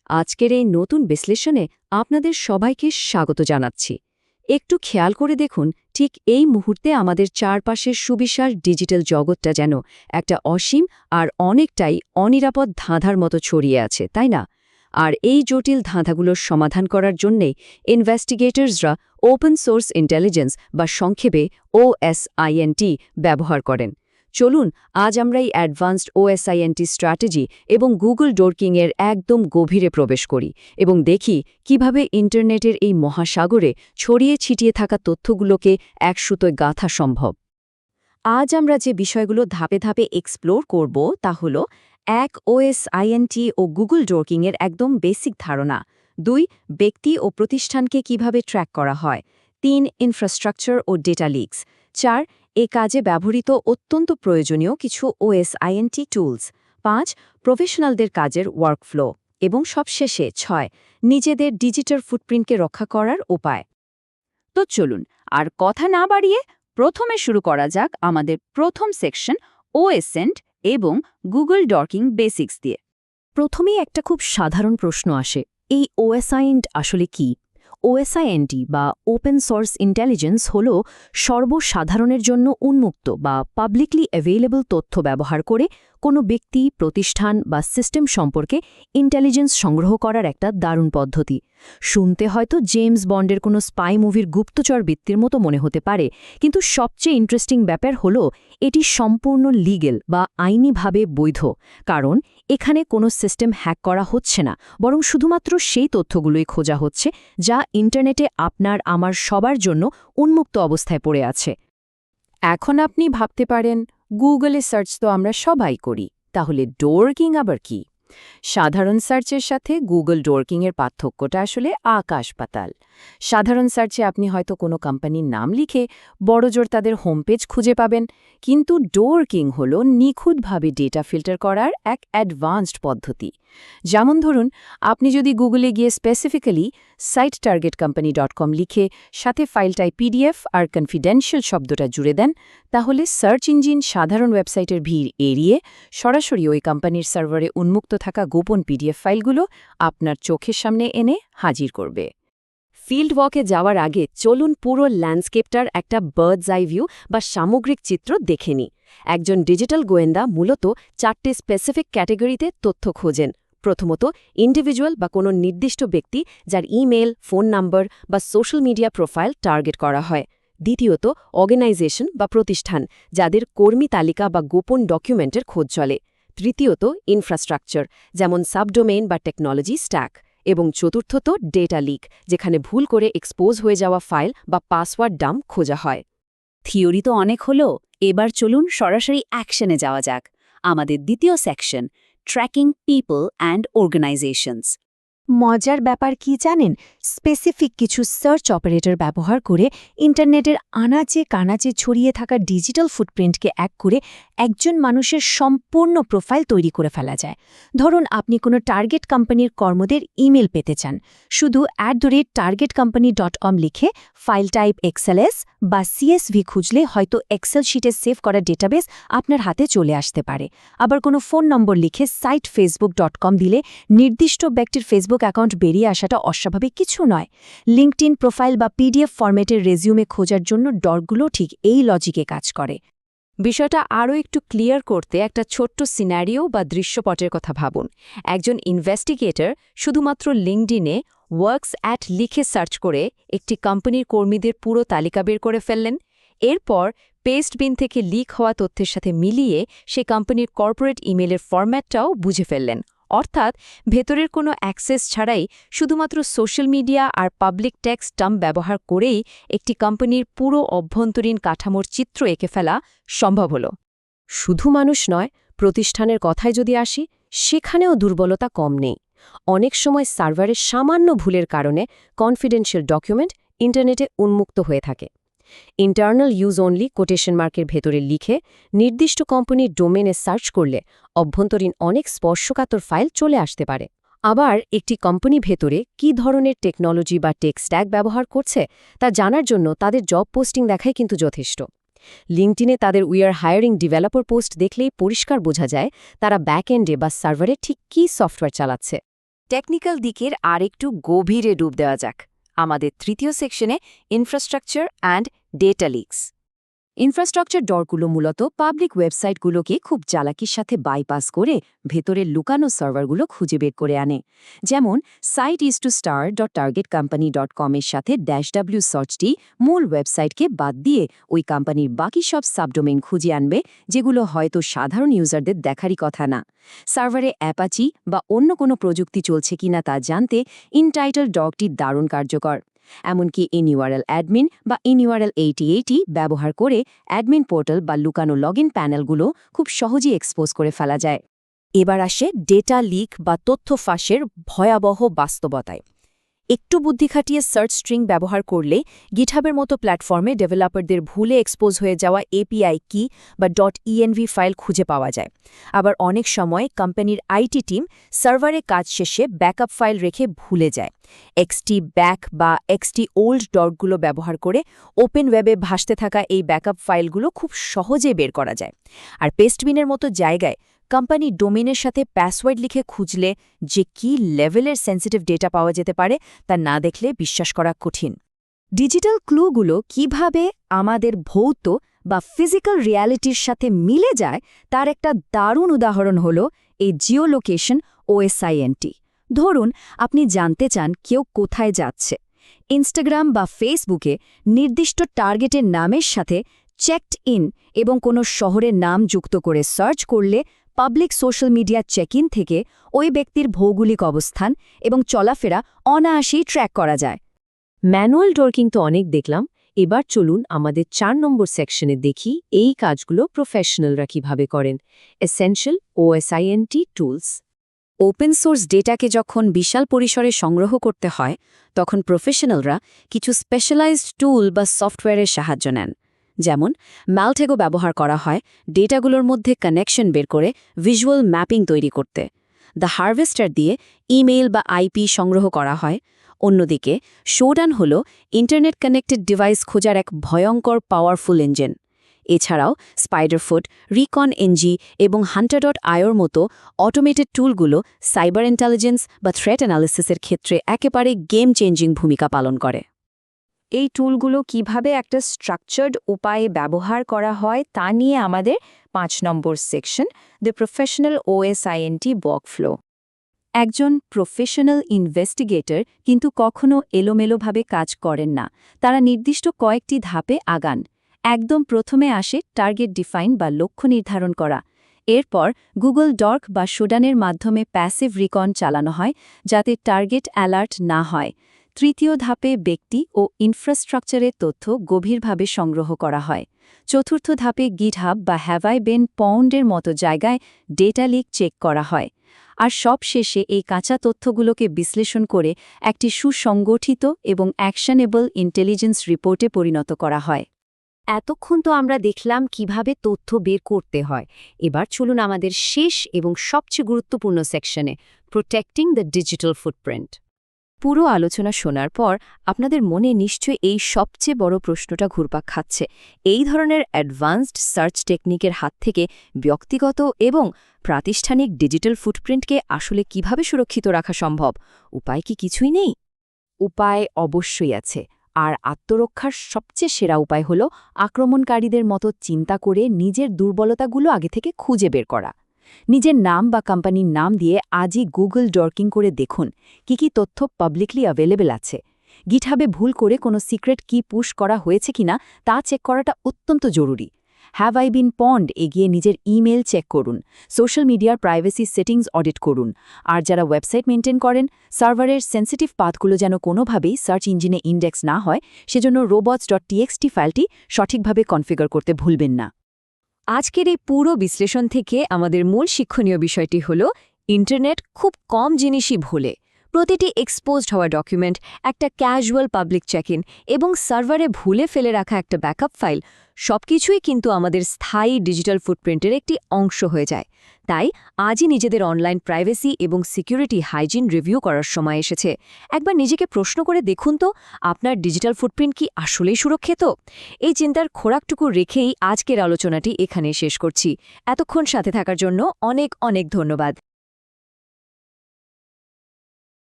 আজকের এই নতুন বিশ্লেষণে আপনাদের সবাইকে স্বাগত জানাচ্ছি। একটু খেয়াল করে দেখুন, ঠিক এই মুহূর্তে আমাদের চারপাশের সুবিশাল ডিজিটাল জগৎটা যেন একটা অসীম আর অনেকটাই অনিরাপদ ধাঁধার মতো ছড়িয়ে আছে, তাই না? আর এই জটিল ধাঁধাগুলোর সমাধান করার জন্যেই ইনভেস্টিগেটরসরা ওপেন সোর্স ইন্টেলিজেন্স বা সংক্ষেপে OSINT ব্যবহার করেন। চলুন আজ আমরা এই অ্যাডভান্সড OSINT স্ট্র্যাটেজি এবং গুগল ডোরকিংয়ের একদম গভীরে প্রবেশ করি এবং দেখি কিভাবে ইন্টারনেটের এই মহাসাগরে ছড়িয়ে ছিটিয়ে থাকা তথ্যগুলোকে এক সুতোয় গাঁথা সম্ভব। আজ আমরা যে বিষয়গুলো ধাপে ধাপে এক্সপ্লোর করব তা হল ১. OSINT ও গুগল ডোরকিংয়ের একদম বেসিক ধারণা। ২. ব্যক্তি ও প্রতিষ্ঠানকে কিভাবে ট্র্যাক করা হয়। ৩. ইনফ্রাস্ট্রাকচার ও ডেটা লিকস। ৪. এ কাজে ব্যবহৃত অত্যন্ত প্রয়োজনীয় কিছু OSINT টুলস। ৫. প্রফেশনালদের কাজের ওয়ার্কফ্লো। এবং সবশেষে ৬. নিজেদের ডিজিটাল ফুটপ্রিন্টকে রক্ষা করার উপায়। তো চলুন আর কথা না বাড়িয়ে প্রথমে শুরু করা যাক আমাদের প্রথম সেকশন OSINT এবং গুগল ডর্কিং বেসিক্স দিয়ে। প্রথমেই একটা খুব সাধারণ প্রশ্ন আসে, এই OSINT আসলে কি? OSINT বা ওপেন সোর্স ইন্টেলিজেন্স হল সর্বসাধারণের জন্য উন্মুক্ত বা পাবলিকলি অ্যাভেইলেবল তথ্য ব্যবহার করে কোনো ব্যক্তি, প্রতিষ্ঠান বা সিস্টেম সম্পর্কে ইন্টেলিজেন্স সংগ্রহ করার একটা দারুণ পদ্ধতি। শুনতে হয়তো জেমস বন্ডের কোনো স্পাই মুভির গুপ্তচর বৃত্তির মতো মনে হতে পারে, কিন্তু সবচেয়ে ইন্টারেস্টিং ব্যাপার হল এটি সম্পূর্ণ লিগ্যাল বা আইনিভাবে বৈধ, কারণ এখানে কোনো সিস্টেম হ্যাক করা হচ্ছে না, বরং শুধুমাত্র সেই তথ্যগুলোই খোঁজা হচ্ছে যা ইন্টারনেটে আপনার আমার সবার জন্য উন্মুক্ত অবস্থায় পড়ে আছে। এখন আপনি ভাবতে পারেন, গুগলে সার্চ তো আমরা সবাই করি, তাহলে ডোরকিং আবার কি? সাধারণ সার্চের সাথে গুগল ডোরকিংয়ের পার্থক্যটা আসলে আকাশ-পাতাল। সাধারণ সার্চে আপনি হয়তো কোনো কোম্পানির নাম লিখে বড়জোর তাদের হোমপেজ খুঁজে পাবেন, কিন্তু ডোরকিং হল নিখুঁতভাবে ডেটা ফিল্টার করার এক অ্যাডভান্সড পদ্ধতি। যেমন ধরুন, আপনি যদি গুগলে গিয়ে স্পেসিফিক্যালি sitetargetcompany.com লিখে সাথে ফাইলটায় PDF আর কনফিডেন্সিয়াল শব্দটা জুড়ে দেন, তাহলে সার্চ ইঞ্জিন সাধারণ ওয়েবসাইটের ভিড় এড়িয়ে সরাসরি ওই কোম্পানির সার্ভারে উন্মুক্ত থাকা গোপন PDF ফাইলগুলো আপনার চোখের সামনে এনে হাজির করবে। ফিল্ড ওয়ার্কে যাওয়ার আগে চলুন পুরো ল্যান্ডস্কেপটার একটা বার্ডস আই ভিউ বা সামগ্রিক চিত্র দেখে নিই। একজন ডিজিটাল গোয়েন্দা মূলত 4টে স্পেসিফিক ক্যাটেগরিতে তথ্য খোঁজেন। প্রথমত, ইন্ডিভিজুয়াল বা কোনো নির্দিষ্ট ব্যক্তি যার ইমেল, ফোন নাম্বার বা সোশ্যাল মিডিয়া প্রোফাইল টার্গেট করা হয়। দ্বিতীয়ত, অর্গানাইজেশন বা প্রতিষ্ঠান যাদের কর্মী তালিকা বা গোপন ডকুমেন্টের খোঁজ চলে। তৃতীয়ত, ইনফ্রাস্ট্রাকচার যেমন সাবডোমেইন বা টেকনোলজি স্ট্যাক। এবং চতুর্থত, ডেটা লিক, যেখানে ভুল করে এক্সপোজ হয়ে যাওয়া ফাইল বা পাসওয়ার্ড ডাম্প খোঁজা হয়। থিওরি তো অনেক হলো, এবার চলুন সরাসরি অ্যাকশনে যাওয়া যাক। আমাদের দ্বিতীয় section, tracking people and organisations. মজার ব্যাপার কি জানেন? স্পেসিফিক কিছু সার্চ অপারেটর ব্যবহার করে ইন্টারনেটের আনাচে কানাচে ছড়িয়ে থাকা ডিজিটাল ফুটপ্রিন্টকে এক করে একজন মানুষের সম্পূর্ণ প্রোফাইল তৈরি করে ফেলা যায়। ধরুন, আপনি কোনো টার্গেট কোম্পানির কর্মীদের ইমেল পেতে চান। শুধু @targetcompany.com লিখে ফাইল টাইপ XLS বা CSV খুঁজলে হয়তো এক্সেল শিটে সেভ করা ডেটাবেস আপনার হাতে চলে আসতে পারে। আবার কোনো ফোন নম্বর লিখে সাইট facebook.com দিলে নির্দিষ্ট ব্যক্তির ফেসবুক অ্যাকাউন্ট বেরিয়ে আসাটা অস্বাভাবিক কিছু নয়। লিঙ্কডইন প্রোফাইল বা PDF ফরম্যাটের রেজিউমে খোঁজার জন্য ডরগুলো ঠিক এই লজিকে কাজ করে। বিষয়টা আরও একটু ক্লিয়ার করতে একটা ছোট্ট সিনারিও বা দৃশ্যপটের কথা ভাবুন। একজন ইনভেস্টিগেটর শুধুমাত্র লিঙ্কডইনে ওয়ার্কস অ্যাট লিখে সার্চ করে একটি কোম্পানির কর্মীদের পুরো তালিকা বের করে ফেললেন। এরপর পেস্টবিন থেকে লিক হওয়া তথ্যের সাথে মিলিয়ে সে কোম্পানির কর্পোরেট ইমেলের ফরম্যাটটাও বুঝে ফেললেন। অর্থাৎ ভেতরের কোনো অ্যাক্সেস ছাড়াই শুধুমাত্র সোশ্যাল মিডিয়া আর পাবলিক টেক্সট টার্ম ব্যবহার করেই একটি কোম্পানির পুরো অভ্যন্তরীণ কাঠামোর চিত্র এঁকে ফেলা সম্ভব হল। শুধু মানুষ নয়, প্রতিষ্ঠানের কথায় যদি আসি, সেখানেও দুর্বলতা কম নেই। অনেক সময় সার্ভারের সামান্য ভুলের কারণে কনফিডেন্সিয়াল ডকুমেন্ট ইন্টারনেটে উন্মুক্ত হয়ে থাকে। ইন্টারনাল ইউজ অনলি কোটেশন মার্কের ভেতরে লিখে নির্দিষ্ট কোম্পানির ডোমেনে সার্চ করলে অভ্যন্তরীণ অনেক স্পর্শকাতর ফাইল চলে আসতে পারে। আবার একটি কোম্পানি ভেতরে কী ধরনের টেকনোলজি বা টেক স্ট্যাক ব্যবহার করছে তা জানার জন্য তাদের জব পোস্টিং দেখাই কিন্তু যথেষ্ট। লিঙ্কডইনে তাদের we are hiring developer post দেখলেই পরিষ্কার বোঝা যায় তারা ব্যাক এন্ডে বা সার্ভারে ঠিক কী সফটওয়্যার চালাচ্ছে। টেকনিক্যাল দিকের আরেকটু গভীরে ডুব দেওয়া যাক আমাদের তৃতীয় সেকশনে infrastructure and data leaks. Infrastructure ডরগুলো মূলত পাবলিক ওয়েবসাইটগুলোকে খুব চালাকির সাথে বাইপাস করে ভেতরের লুকানো সার্ভারগুলো খুঁজে বের করে আনে। যেমন site_star.targetcompany.com এর সাথে -w সার্চটি মূল ওয়েবসাইটকে বাদ দিয়ে ওই কোম্পানির বাকি সব সাবডোমেইন খুঁজে আনবে, যেগুলো হয়তো সাধারণ ইউজারদের দেখারই কথা না। সার্ভারে অ্যাপাচি বা অন্য কোনো প্রযুক্তি চলছে কিনা তা জানতে ইনটাইটল ডগটি দারুণ কার্যকর। এমনকি ইনইউআরএল অ্যাডমিন বা ইনইউআরএল 8080 ব্যবহার করে অ্যাডমিন পোর্টাল বা লুকানো লগইন প্যানেলগুলো খুব সহজেই এক্সপোজ করে ফেলা যায়। এবার আসে ডেটা লিক বা তথ্য ফাঁসের ভয়াবহ বাস্তবতায়। একটু বুদ্ধি খাটিয়ে সার্চ স্ট্রিং ব্যবহার করলে গিটহাবের মতো প্ল্যাটফর্মে ডেভেলপারদের ভুলে এক্সপোজ হয়ে যাওয়া এপিআই কি বা .env ফাইল খুঁজে পাওয়া যায়। আবার অনেক সময় কোম্পানির আইটি টিম সার্ভারে কাজ শেষে ব্যাকআপ ফাইল রেখে ভুলে যায়। XT-back বা XT-old ডটগুলো ব্যবহার করে ওপেন ওয়েবে ভাসতে থাকা এই ব্যাকআপ ফাইলগুলো খুব সহজে বের করা যায়। আর পেস্টবিনের মতো জায়গায় কোম্পানি ডোমেনের সাথে পাসওয়ার্ড লিখে খুঁজলে যে কী লেভেলের সেন্সিটিভ ডেটা পাওয়া যেতে পারে তা না দেখলে বিশ্বাস করা কঠিন। ডিজিটাল ক্লুগুলো কিভাবে আমাদের ভৌত বা ফিজিক্যাল রিয়ালিটির সাথে মিলে যায় তার একটা দারুণ উদাহরণ হল এই জিওলোকেশন OSINT। ধরুন আপনি জানতে চান কেউ কোথায় যাচ্ছে। ইনস্টাগ্রাম বা ফেসবুকে নির্দিষ্ট টার্গেটের নামের সাথে চেকড ইন এবং কোনো শহরের নাম যুক্ত করে সার্চ করলে public social media check in থেকে ওই ব্যক্তির ভৌগোলিক অবস্থান এবং চলাফেরা অনায়াসেই ট্র্যাক করা যায়। ম্যানুয়াল ডর্কিং তো অনেক দেখলাম, এবার চলুন আমাদের 4 নম্বর সেকশনে দেখি এই কাজগুলো প্রফেশনালরা কিভাবে করেন। Essential OSINT tools. Open source ডেটাকে যখন বিশাল পরিসরে সংগ্রহ করতে হয় তখন প্রফেশনালরা কিছু স্পেশালাইজড টুল বা সফটওয়্যারের সাহায্য নেন। যেমন ম্যালটেগো ব্যবহার করা হয় ডেটাগুলোর মধ্যে কানেকশন বের করে ভিজুয়াল ম্যাপিং তৈরি করতে। দ্য হারভেস্টার দিয়ে ইমেইল বা আইপি সংগ্রহ করা হয়। অন্যদিকে শোডান হল ইন্টারনেট কানেক্টেড ডিভাইস খোঁজার এক ভয়ঙ্কর পাওয়ারফুল ইঞ্জিন। এছাড়াও স্পাইডারফুট, রিকন এনজি এবং হান্টার.ioর মতো অটোমেটেড টুলগুলো সাইবার ইন্টেলিজেন্স বা থ্রেট অ্যানালিসিসের ক্ষেত্রে একেবারে গেম চেঞ্জিং ভূমিকা পালন করে। এই টুলগুলো কিভাবে একটা স্ট্রাকচার্ড উপায়ে ব্যবহার করা হয় তা নিয়ে আমাদের 5 নম্বর section, the professional OSINT workflow. একজন প্রফেশনাল ইনভেস্টিগেটর কিন্তু কখনো এলোমেলোভাবে কাজ করেন না। তারা নির্দিষ্ট কয়েকটি ধাপে আগান। একদম প্রথমে আসে টার্গেট ডিফাইন বা লক্ষ্য নির্ধারণ করা। এরপর গুগল ডর্ক বা শোডানের মাধ্যমে প্যাসিভ রিকন চালানো হয় যাতে টার্গেট অ্যালার্ট না হয়। তৃতীয় ধাপে ব্যক্তি ও ইনফ্রাস্ট্রাকচারের তথ্য গভীরভাবে সংগ্রহ করা হয়। চতুর্থ ধাপে গিটহাব বা হ্যাভাই বেন পাউন্ডের মতো জায়গায় ডেটা লিক চেক করা হয়। আর সবশেষে এই কাঁচা তথ্যগুলোকে বিশ্লেষণ করে একটি সুসংগঠিত এবং অ্যাকশনেবল ইন্টেলিজেন্স রিপোর্টে পরিণত করা হয়। এতক্ষণ তো আমরা দেখলাম কিভাবে তথ্য বের করতে হয়। এবার চলুন আমাদের শেষ এবং সবচেয়ে গুরুত্বপূর্ণ সেকশনে, প্রোটেক্টিং দ্য ডিজিটাল ফুটপ্রিন্ট। পুরো আলোচনা শোনার পর আপনাদের মনে নিশ্চয়ই এই সবচেয়ে বড় প্রশ্নটা ঘুরপাক খাচ্ছে। এই ধরনের অ্যাডভান্সড সার্চ টেকনিকের হাত থেকে ব্যক্তিগত এবং প্রাতিষ্ঠানিক ডিজিটাল ফুটপ্রিন্টকে আসলে কিভাবে সুরক্ষিত রাখা সম্ভব? উপায় কি কিছুই নেই? উপায় অবশ্যই আছে। আর আত্মরক্ষার সবচেয়ে সেরা উপায় হল আক্রমণকারীদের মতো চিন্তা করে নিজের দুর্বলতাগুলো আগে থেকে খুঁজে বের করা। নিজের নাম বা কোম্পানির নাম দিয়ে আজই গুগল ডর্কিং করে দেখুন কি কি তথ্য পাবলিকলি অ্যাভেলেবল আছে। গিটহাবে ভুল করে কোনো সিক্রেট কি পুশ করা হয়েছে কিনা তা চেক করাটা অত্যন্ত জরুরি। হ্যাভ আই বিন পন্ড এগিয়ে নিজের ইমেল চেক করুন। সোশ্যাল মিডিয়ার প্রাইভেসি সেটিংস অডিট করুন। আর যারা ওয়েবসাইট মেনটেন করেন, সার্ভারের সেন্সিটিভ পাথগুলো যেন কোনোভাবেই সার্চ ইঞ্জিনে ইন্ডেক্স না হয়, সেজন্য robots.txt ফাইলটি সঠিকভাবে কনফিগার করতে ভুলবেন না। আজকের এই পুরো বিশ্লেষণ থেকে আমাদের মূল শিক্ষণীয় বিষয়টি হল ইন্টারনেট খুব কম জিনিসই ভোলে। প্রতিটি এক্সপোজড হওয়া ডকুমেন্ট, একটা ক্যাজুয়াল পাবলিক চেক ইন এবং সার্ভারে ভুলে ফেলে রাখা একটা ব্যাকআপ ফাইল সবকিছুই কিন্তু আমাদের স্থায়ী ডিজিটাল ফুটপ্রিন্টের একটি অংশ হয়ে যায়। তাই আজই নিজেদের অনলাইন প্রাইভেসি এবং সিকিউরিটি হাইজিন রিভিউ করার সময় এসেছে। একবার নিজেকে প্রশ্ন করে দেখুন তো, আপনার ডিজিটাল ফুটপ্রিন্ট কি আসলেই সুরক্ষিত? এই চিন্তার খোরাকটুকু রেখেই আজকের আলোচনাটি এখানে শেষ করছি। এতক্ষণ সাথে থাকার জন্য অনেক অনেক ধন্যবাদ।